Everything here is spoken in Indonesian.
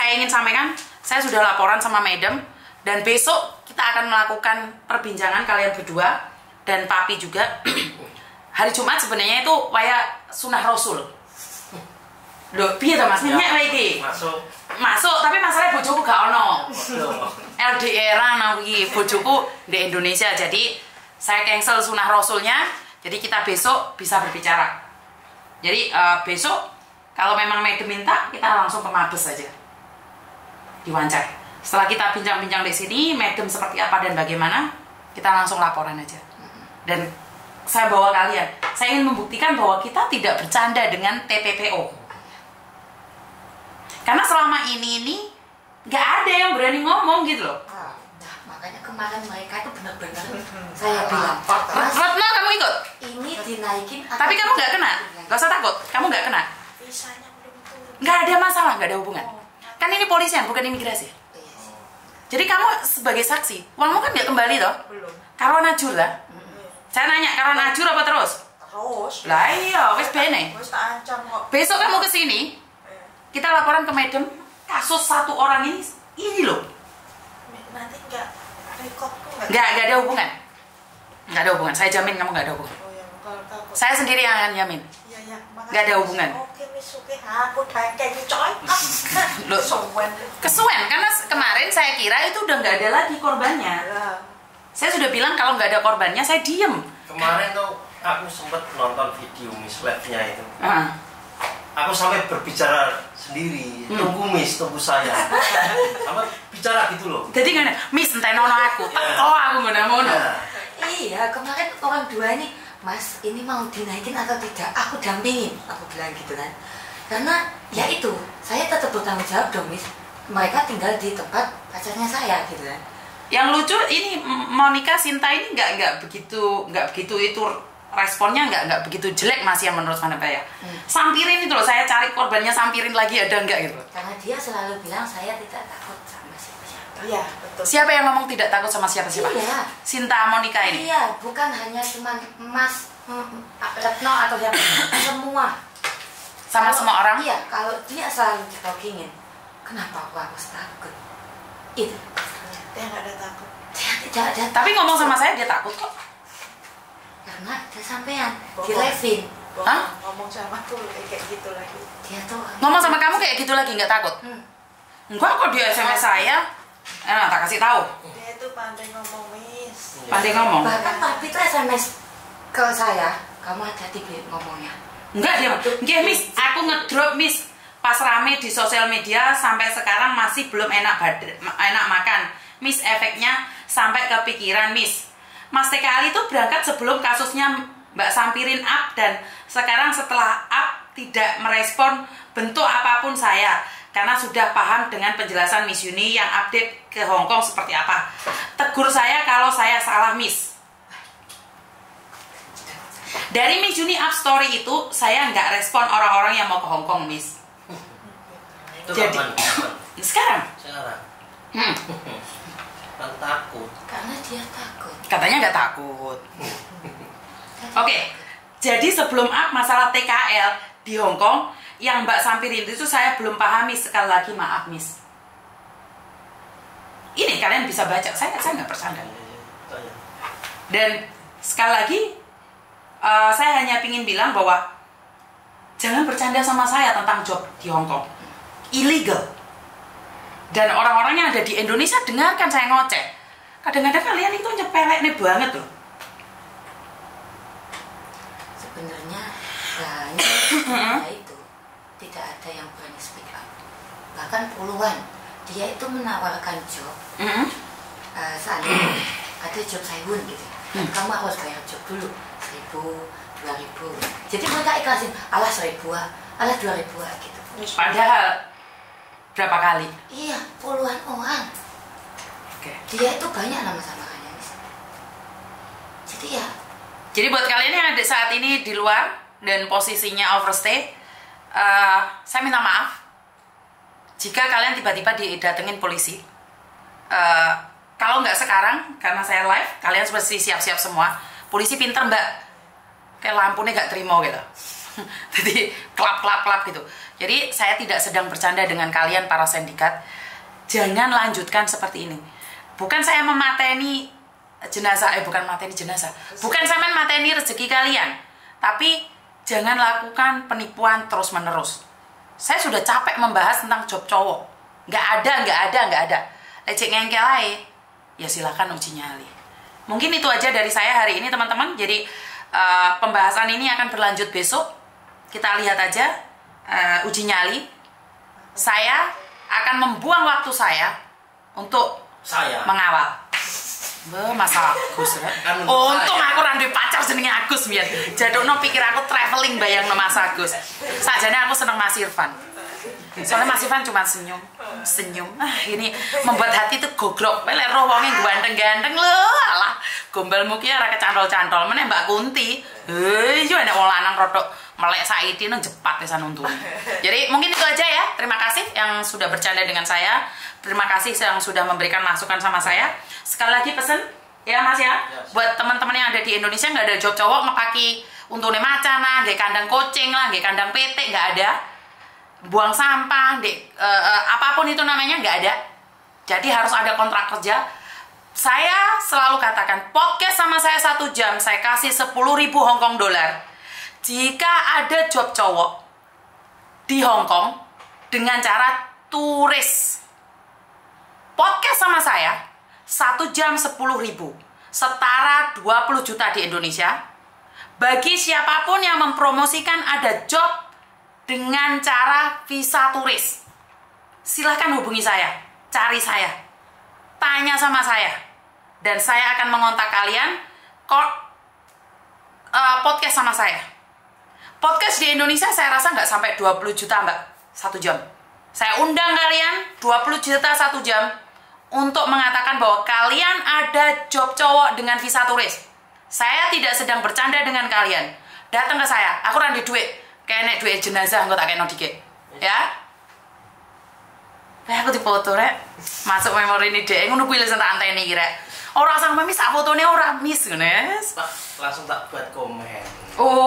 saya ingin sampaikan, saya sudah laporan sama Madam, dan besok kita akan melakukan perbincangan kalian berdua dan Papi juga. Hari Jumat sebenarnya itu kayak sunah Rasul. Loh, piye to Mas? Nyek iki. Masuk, tapi masalahnya bojoku gak ono. LDR nang iki bojoku di Indonesia. Jadi saya cancel sunah Rasulnya. Jadi kita besok bisa berbicara. Jadi besok kalau memang Madam minta, kita langsung ke Mabes saja. Diwawancara. Setelah kita bincang-bincang di sini, Madam seperti apa dan bagaimana, kita langsung laporan aja. Dan saya bawa kalian. Saya ingin membuktikan bahwa kita tidak bercanda dengan TPPO. Karena selama ini nggak ada yang berani ngomong gitu loh. Nah, makanya kemarin mereka itu benar-benar saya bilang, Mas, Retno kamu ikut? ini dinaikin. Tapi kamu nggak kena, nggak usah takut. Kamu nggak kena. Visanya belum turun. Nggak ada masalah, nggak ada hubungan. Kan ini polisian, bukan imigrasi. Jadi kamu sebagai saksi, uangmu kan nggak kembali toh? Belum. Karo najur lah. Saya nanya, karo najur apa terus? Terus. Lah iya, wis bene. Wis tak ancam kok. Besok kamu kesini, kita laporan ke Madam kasus satu orang ini loh. Nanti enggak record tuh Nggak ada hubungan. Nggak ada hubungan, saya jamin kamu nggak ada hubungan. Oh ya, kalau takut. Saya sendiri yang akan jamin. Iya ya, makasih. Nggak ada hubungan. Oke, Miss, oke. Aku kayak gitu coy. Loh, Sowen. kesuwen, karena kemarin saya kira itu udah nggak ada lagi korbannya. Lah. Saya sudah bilang kalau nggak ada korbannya, saya diem. Kemarin tuh aku sempet nonton video Miss Live-nya itu. Ah. Aku sampai berbicara sendiri, tunggu Miss, tunggu saya. Sampai bicara gitu loh. Jadi gimana? Miss, entenono aku. Ya. Oh, aku ngono-ngono. Nah, Iya, kemarin orang dua ini, Mas, ini mau dinaikin atau tidak? Aku dampingin, aku bilang gitu kan. Karena ya itu, saya tetap bertanggung jawab dong, Miss. Mereka tinggal di tempat pacarnya saya gitu kan. Yang lucu ini Monica Sinta ini nggak begitu itu responnya nggak begitu jelek masih yang menurut Mana ya. Sampirin itu loh, saya cari korbannya, sampirin lagi ada nggak gitu. Karena dia selalu bilang saya tidak takut sama siapa-siapa. Iya, betul. Siapa yang ngomong tidak takut sama siapa-siapa? Iya. Sinta Monica ini. Iya, bukan hanya cuma Mas Retno atau siapa, semua. Sama Kalau- semua orang. Iya, kalau dia selalu ditolkingin, kenapa aku harus takut? Itu. Dia enggak ada takut. Dia tidak ada. Tapi ngomong sama saya dia takut kok. Karena ada sampean Bohong. dilevin. Hah? Ngomong sama aku kayak gitu lagi. Dia tuh Ngomong sama kamu kayak gitu lagi nggak takut? Enggak kok, dia SMS saya. Tak kasih tahu. Dia itu pandai ngomong, Miss. Pandai ngomong. Bahkan Papi tuh SMS ke saya, kamu hati-hati Bi, ngomongnya. Enggak dia. Nggih, Miss, aku ngedrop Miss. Pas rame di sosial media sampai sekarang masih belum enak makan. Miss, efeknya sampai kepikiran Miss. Mas TK Ali itu berangkat sebelum kasusnya Mbak Sampirin up, dan sekarang setelah up tidak merespon bentuk apapun saya karena sudah paham dengan penjelasan Miss Yuni yang update ke Hongkong seperti apa. Tegur saya kalau saya salah Miss. Dari Miss Yuni up story itu saya nggak respon orang-orang yang mau ke Hongkong Miss. itu Jadi- kapan? Sekarang Sekarang. hmm, Kan takut. Karena dia takut. katanya nggak takut. Oke, jadi sebelum up masalah TKL di Hongkong yang Mbak Sampirin itu saya belum pahami. Sekali lagi maaf Miss. Ini kalian bisa baca, saya nggak bercanda. Tanya. Dan sekali lagi saya hanya ingin bilang bahwa jangan bercanda sama saya tentang job di Hongkong. Illegal. Dan orang-orang yang ada di Indonesia dengarkan saya ngoceh. Kadang-kadang kalian itu nyepelek nih banget loh. Sebenarnya banyak itu tidak ada yang berani speak up. Bahkan puluhan. Dia itu menawarkan job. Seandainya ada job Saiwon gitu. Kamu harus bayar job dulu 1.000, 2.000. Jadi mereka ikhlasin, alah 1.000, alah 2.000 gitu. Padahal berapa kali? Iya, puluhan orang. Oke. Dia itu banyak nama samarannya. Jadi ya, Jadi buat kalian yang ada saat ini di luar dan posisinya overstay, saya minta maaf jika kalian tiba-tiba didatengin polisi. Kalau nggak sekarang, karena saya live, kalian mesti siap-siap semua. Polisi pinter mbak, kayak lampunya nggak terima gitu. Jadi klap gitu. Jadi saya tidak sedang bercanda dengan kalian para sindikat. Jangan lanjutkan seperti ini. Bukan saya memateni jenazah, bukan mateni jenazah. Bukan saya mateni rezeki kalian. Tapi jangan lakukan penipuan terus-menerus. Saya sudah capek membahas tentang job cowok. Nggak ada. Lecek ngengkel aja. Ya silakan uji nyali. Mungkin itu aja dari saya hari ini teman-teman. Jadi pembahasan ini akan berlanjut besok. Kita lihat aja uji nyali. Saya akan membuang waktu saya untuk mengawal. Mas Agus ya. Untung aku randu pacar jenenge Agus biar. Jadukno pikir aku traveling bayangno Mas Agus. Sajane aku seneng Mas Irfan. Soalnya Mas Irfan cuma senyum. Ini membuat hati tuh gogrok. Lek roh wonge ganteng-ganteng lho, alah. Gombalmu ki ora kecantol-cantol meneh Mbak Kunti. Yo enek wong lanang rodok melek saiki nang jepat pisan untune. Jadi mungkin itu aja ya. Terima kasih yang sudah bercanda dengan saya. Terima kasih yang sudah memberikan masukan sama saya. Sekali lagi pesen ya Mas ya. Buat teman-teman yang ada di Indonesia nggak ada job cowok ngepaki untune macan lah, nggak kandang kucing lah, nggak kandang PT, nggak ada. Buang sampah, apapun itu namanya nggak ada. Jadi harus ada kontrak kerja. Saya selalu katakan podcast sama saya 1 jam, saya kasih 10.000 Hong Kong dollar. Jika ada job cowok di Hong Kong dengan cara turis podcast sama saya 1 jam 10.000 setara 20 juta di Indonesia. Bagi siapapun yang mempromosikan ada job dengan cara visa turis, silahkan hubungi saya, cari saya, tanya sama saya, dan saya akan mengontak kalian. Podcast sama saya. Podcast di Indonesia saya rasa nggak sampai 20 juta mbak 1 jam. Saya undang kalian 20 juta 1 jam untuk mengatakan bahwa kalian ada job cowok dengan visa turis. Saya tidak sedang bercanda dengan kalian. Datang ke saya, aku randi duit. Kayak nek duit jenazah aku tak kena dikit. Ya. Aku dipoto rek. Masuk memori ini dek, ngono kuwi lho tak anteni iki rek. Ora sang memi sak fotone ora miss ngene. Langsung tak buat komen. Oh.